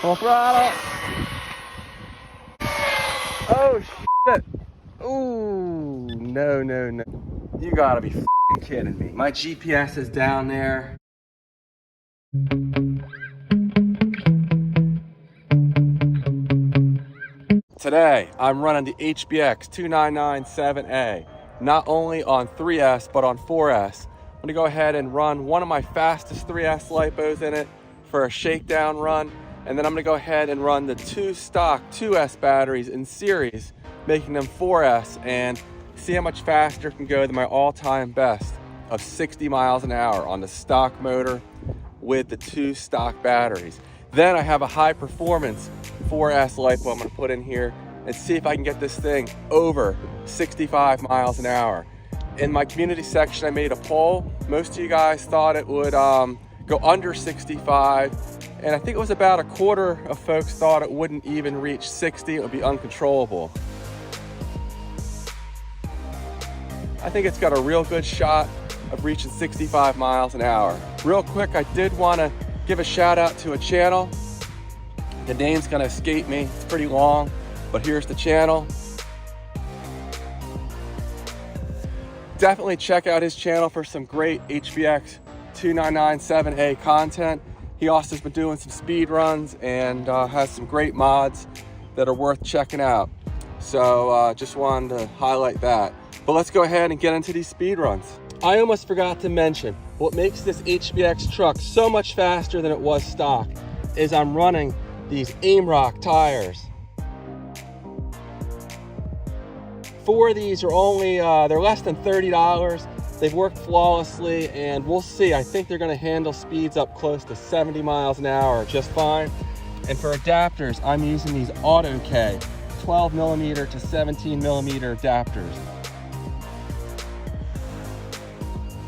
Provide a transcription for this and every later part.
Full throttle. Oh shit. Ooh, no, no, no. You gotta be f***ing kidding me. My GPS is down there. Today, I'm running the HBX 2997A, not only on 3S, but on 4S. I'm gonna go ahead and run one of my fastest 3S lipos in it for a shakedown run, and then I'm gonna go ahead and run the two stock 2S batteries in series, making them 4S, and see how much faster it can go than my all-time best of 60 miles an hour on the stock motor with the two stock batteries. Then I have a high performance 4S lipo I'm gonna put in here and see if I can get this thing over 65 miles an hour. In my community section, I made a poll. Most of you guys thought it would go under 65, and I think it was about a quarter of folks thought it wouldn't even reach 60, it would be uncontrollable. I think it's got a real good shot of reaching 65 miles an hour. Real quick, I did want to give a shout out to a channel. The name's gonna escape me, it's pretty long, but here's the channel. Definitely check out his channel for some great HBX 2997A content. He also has been doing some speed runs and has some great mods that are worth checking out. So just wanted to highlight that. But let's go ahead and get into these speed runs. I almost forgot to mention, what makes this HBX truck so much faster than it was stock is I'm running these AIMROC tires. 4 of these are only, they're less than $30. They've worked flawlessly, and we'll see. I think they're gonna handle speeds up close to 70 miles an hour just fine. And for adapters, I'm using these AutoK 12 millimeter to 17 millimeter adapters.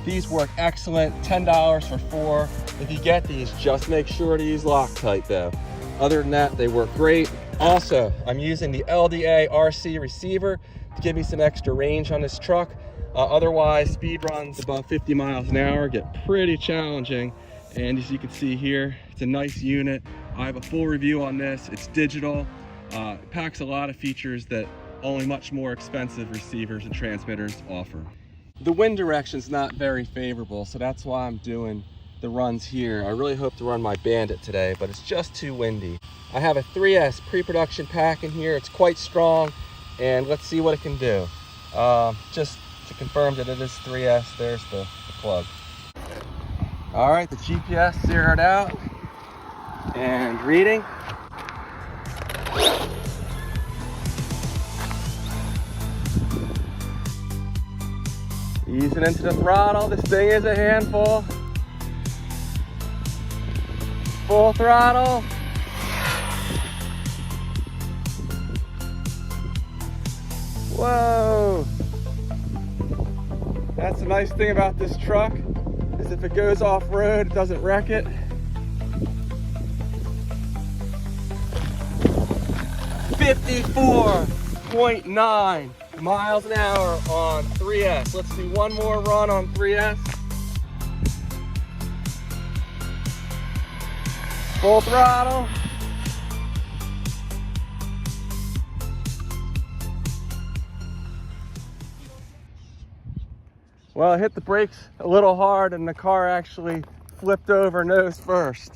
These work excellent, $10 for 4. If you get these, just make sure to use Loctite though. Other than that, they work great. Also, I'm using the LDA RC receiver to give me some extra range on this truck. Otherwise, speed runs above 50 miles an hour get pretty challenging. And as you can see here, it's a nice unit. I have a full review on this. It's digital. It packs a lot of features that only much more expensive receivers and transmitters offer. The wind direction's not very favorable, so that's why I'm doing the runs here. I really hope to run my Bandit today, but it's just too windy. I have a 3S pre-production pack in here. It's quite strong, and let's see what it can do. Just to confirm that it is 3S, there's the plug. All right, the GPS zeroed out and reading. Easing into the throttle. This thing is a handful. Full throttle. Whoa. That's the nice thing about this truck, is if it goes off-road, it doesn't wreck it. .9 miles an hour on 3S. Let's do one more run on 3S. Full throttle. Well, I hit the brakes a little hard and the car actually flipped over nose first.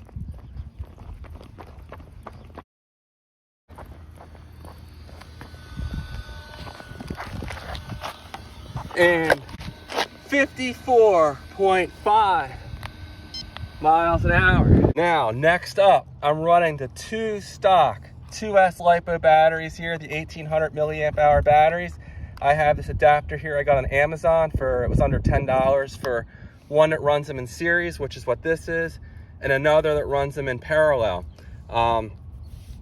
And 54.5 miles an hour. Now, next up, I'm running the two stock 2S LiPo batteries here, the 1800 milliamp hour batteries. I have this adapter here I got on Amazon for, it was under $10 for one that runs them in series, which is what this is, and another that runs them in parallel.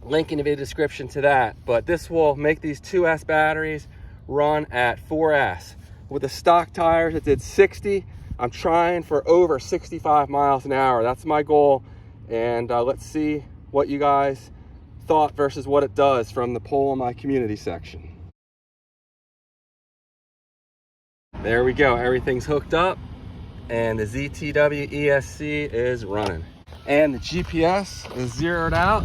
Link in the video description to that, but this will make these 2S batteries run at 4S. With the stock tires, it did 60. I'm trying for over 65 miles an hour. That's my goal. And let's see what you guys thought versus what it does from the poll in my community section. There we go. Everything's hooked up and the ZTW ESC is running. And the GPS is zeroed out.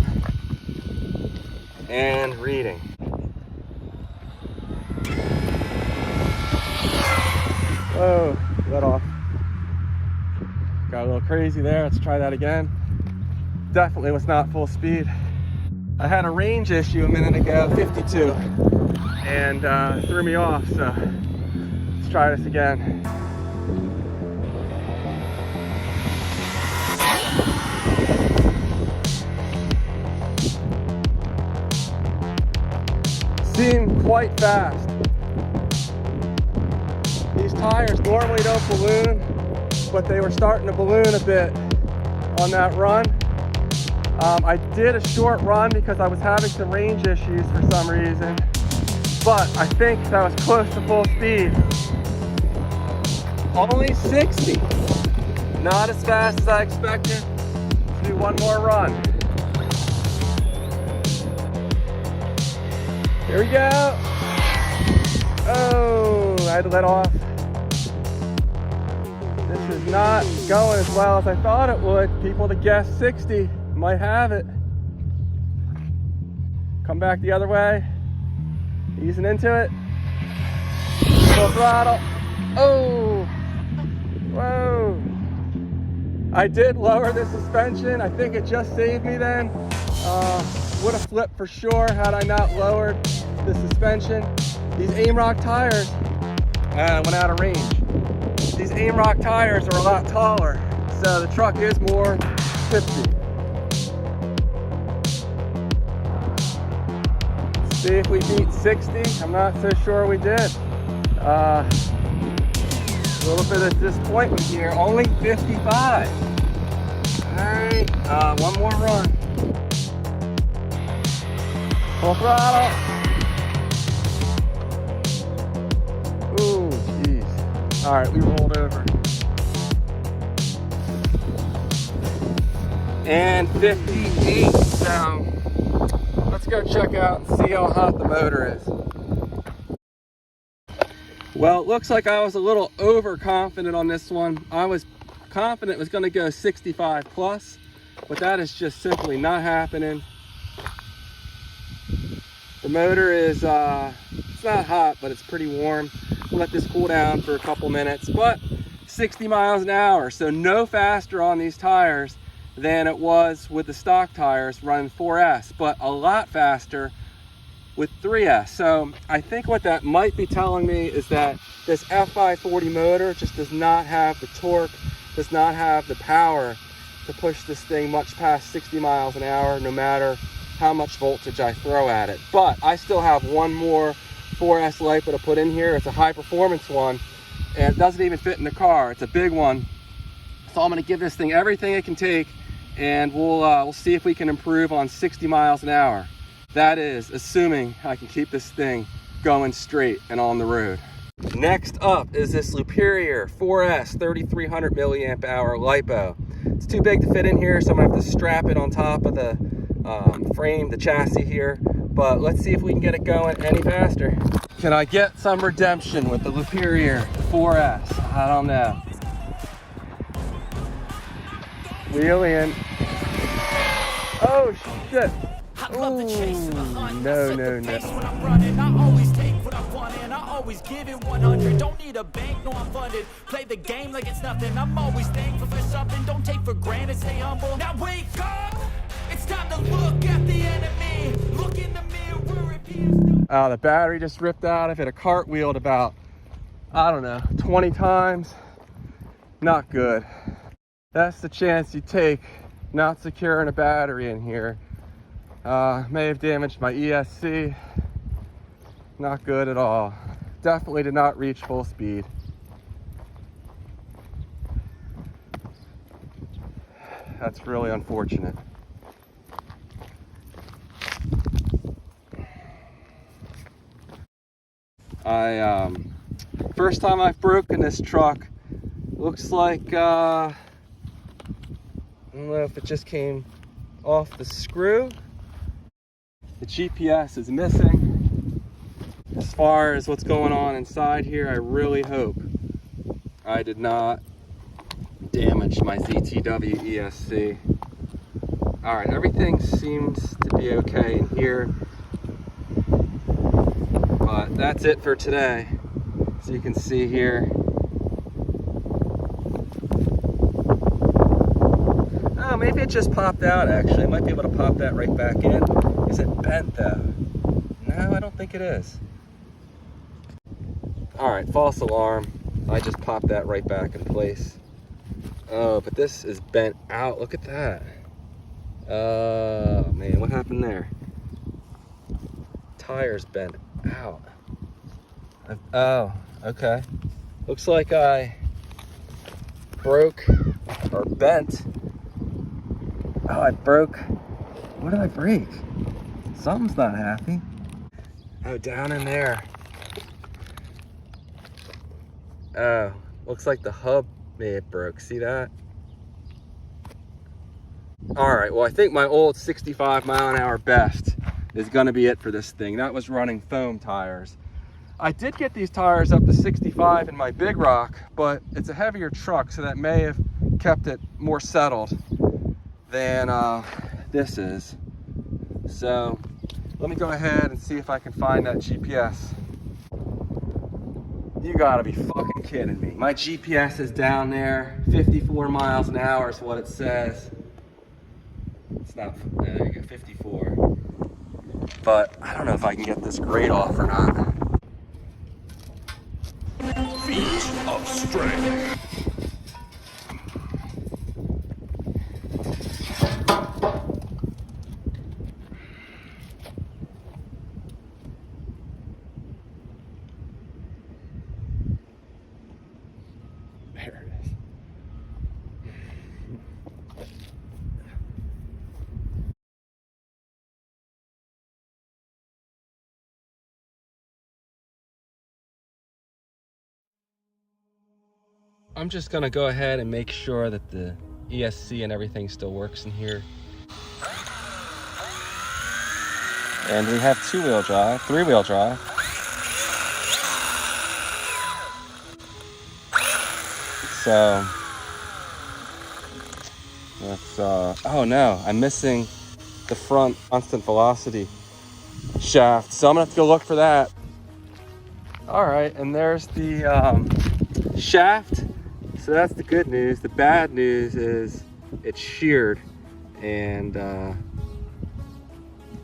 and reading. Whoa, let off. Got a little crazy there. Let's try that again. Definitely was not full speed. I had a range issue a minute ago, 52, and threw me off, so let's try this again. Seem quite fast. These tires normally don't balloon, but they were starting to balloon a bit on that run. I did a short run because I was having some range issues for some reason, but I think that was close to full speed. Only 60. Not as fast as I expected. Let's do one more run. Here we go. Oh, I had to let off. This is not going as well as I thought it would. People that guessed 60 might have it. Come back the other way. Easing into it. Full throttle. Oh, whoa. I did lower the suspension. I think it just saved me then. Would have flipped for sure had I not lowered the suspension. These AIM-ROC tires, went out of range. These AIM-ROC tires are a lot taller, so the truck is more tipsy. Let's see if we beat 60. I'm not so sure we did. A little bit of disappointment here. Only 55. All right, one more run. Full throttle. Ooh, jeez. All right, we rolled over. And 58. So let's go check out and see how hot the motor is. Well, it looks like I was a little overconfident on this one. I was confident it was going to go 65 plus, but that is just simply not happening. The motor is, it's not hot, but it's pretty warm. We'll let this cool down for a couple minutes, but 60 miles an hour, so no faster on these tires than it was with the stock tires running 4S, but a lot faster with 3S. So I think what that might be telling me is that this F540 motor just does not have the torque, does not have the power to push this thing much past 60 miles an hour, no matter how much voltage I throw at it. But I still have one more 4S LiPo to put in here. It's a high performance one, and it doesn't even fit in the car. It's a big one. So I'm gonna give this thing everything it can take, and we'll see if we can improve on 60 miles an hour. That is assuming I can keep this thing going straight and on the road. Next up is this Superior 4S 3300 milliamp hour LiPo. It's too big to fit in here, so I'm gonna have to strap it on top of the frame, the chassis here, but let's see if we can get it going any faster. Can I get some redemption with the Superior 4S? I don't know. Wheeling. Oh shit. Ooh, no. When I'm running, I always take what I want and I always give it 100. Don't need a bank, no I'm funded. Play the game like it's nothing. I'm always thankful for something. Don't take for granted, stay humble. Now wake up. It's time to look at the enemy. Look in the mirror if he is no. The battery just ripped out. I've hit a cartwheeled about, I don't know, 20 times. Not good. That's the chance you take not securing a battery in here. May have damaged my ESC. Not good at all. Definitely did not reach full speed. That's really unfortunate. First time I've broken this truck. Looks like, I don't know if it just came off the screw. The GPS is missing. As far as what's going on inside here, I really hope I did not damage my ZTW ESC. All right, everything seems to be okay in here. that's it for today. So you can see here. Oh, maybe it just popped out actually. I might be able to pop that right back in. Is it bent though? No, I don't think it is. All right, false alarm. I just popped that right back in place. Oh, but this is bent out. Look at that. Oh man, what happened there? Tire's bent out. Oh, okay. Looks like I broke or bent. Oh, I broke. What did I break? Something's not happy. Oh, down in there. Oh, looks like the hub may have broke. See that? All right, well, I think my old 65-mile-an-hour best is gonna be it for this thing. That was running foam tires. I did get these tires up to 65 in my Big Rock, but it's a heavier truck, so that may have kept it more settled than this is. So let me go ahead and see if I can find that GPS. You gotta be fucking kidding me. My GPS is down there. 54 miles an hour is what it says. It's not, there you go, 54. But I don't know if I can get this grate off or not. Feet of strength. There it is. I'm just gonna go ahead and make sure that the ESC and everything still works in here. And we have 2-wheel drive, 3-wheel drive. So let's, oh no, I'm missing the front constant velocity shaft. So I'm gonna have to go look for that. All right, and there's the shaft. So that's the good news. The bad news is it's sheared, and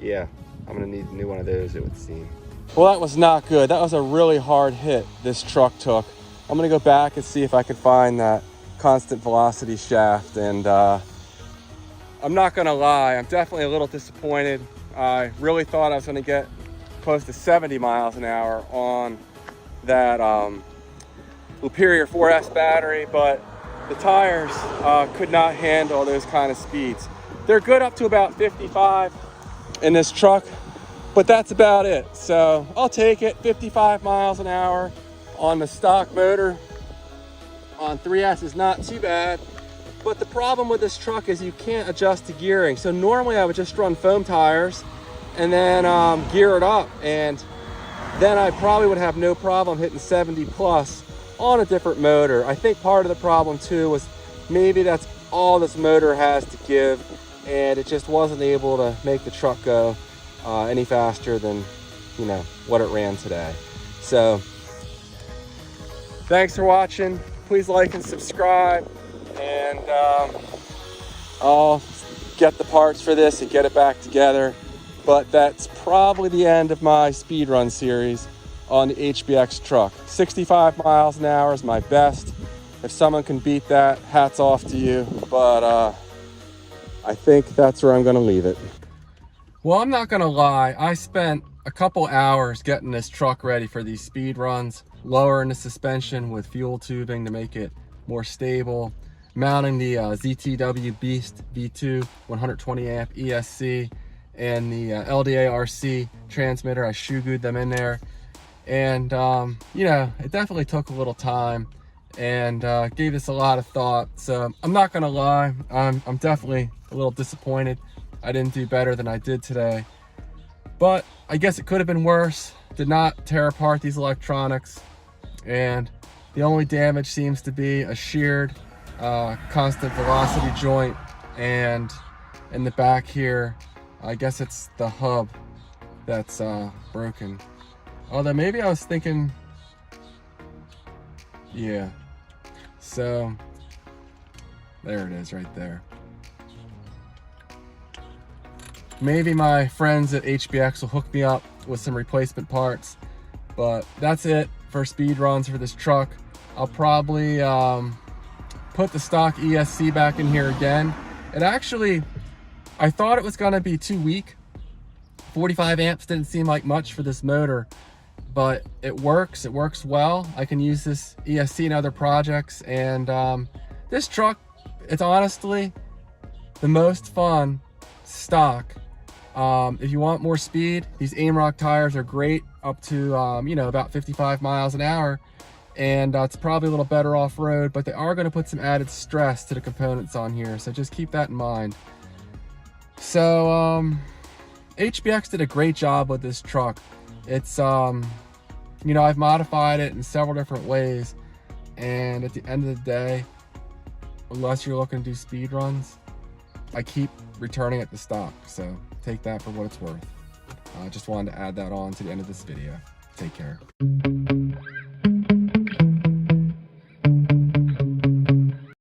yeah, I'm gonna need a new one of those, it would seem. Well, that was not good. That was a really hard hit this truck took. I'm gonna go back and see if I can find that constant velocity shaft, and I'm not gonna lie, I'm definitely a little disappointed. I really thought I was gonna get close to 70 miles an hour on that Superior 4S battery, but the tires could not handle those kind of speeds. They're good up to about 55 in this truck, but that's about it. So I'll take it. 55 miles an hour on the stock motor on 3S is not too bad, but the problem with this truck is you can't adjust the gearing. So normally I would just run foam tires and then gear it up, and then I probably would have no problem hitting 70 plus on a different motor. I think part of the problem too was maybe that's all this motor has to give, and it just wasn't able to make the truck go any faster than, you know, what it ran today. So thanks for watching. Please like and subscribe, and I'll get the parts for this and get it back together. But that's probably the end of my speed run series on the HBX truck. 65 miles an hour is my best. If someone can beat that, hats off to you. But I think that's where I'm gonna leave it. Well, I'm not gonna lie. I spent a couple hours getting this truck ready for these speed runs, lowering the suspension with fuel tubing to make it more stable, mounting the ZTW Beast V2 120 amp ESC and the LDA RC transmitter. I shoe-glued them in there. And you know, it definitely took a little time, and gave this a lot of thought. So I'm not gonna lie, I'm definitely a little disappointed I didn't do better than I did today, but I guess it could have been worse. Did not tear apart these electronics, and the only damage seems to be a sheared constant velocity joint, and in the back here, I guess it's the hub that's broken. Although maybe I was thinking, yeah. So there it is right there. Maybe my friends at HBX will hook me up with some replacement parts, but that's it for speed runs for this truck. I'll probably put the stock ESC back in here again. It actually, I thought it was gonna be too weak. 45 amps didn't seem like much for this motor, but it works well. I can use this ESC in other projects, and this truck, it's honestly the most fun stock. If you want more speed, these AIMROC tires are great up to you know, about 55 miles an hour, and it's probably a little better off-road, but they are going to put some added stress to the components on here, so just keep that in mind. So HBX did a great job with this truck. It's you know, I've modified it in several different ways, and at the end of the day, unless you're looking to do speed runs, I keep returning it to stock, so take that for what it's worth. I just wanted to add that on to the end of this video. Take care.